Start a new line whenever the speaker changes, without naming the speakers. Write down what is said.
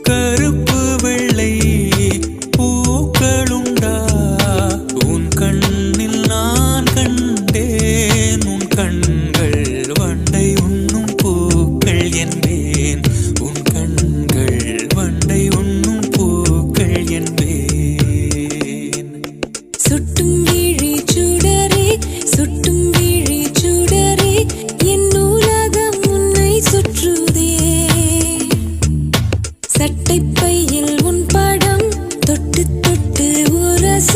கருப்பு வெள்ளை பூக்களுண்டா உன் கண்ணில் நான் கண்டேன் உன் கண்கள் வண்டை உண்ணும் பூக்கள் என்பேன் உன் கண்கள் வண்டை உண்ணும் பூக்கள் என்பேன்
சுட்டும் விழி சுடரே சுட்டும் விழி சுடரே என் உலகம் உன்னை சுற்றுதே சட்டைப்பையில் உன் படம் தொட்டு தொட்டு உரச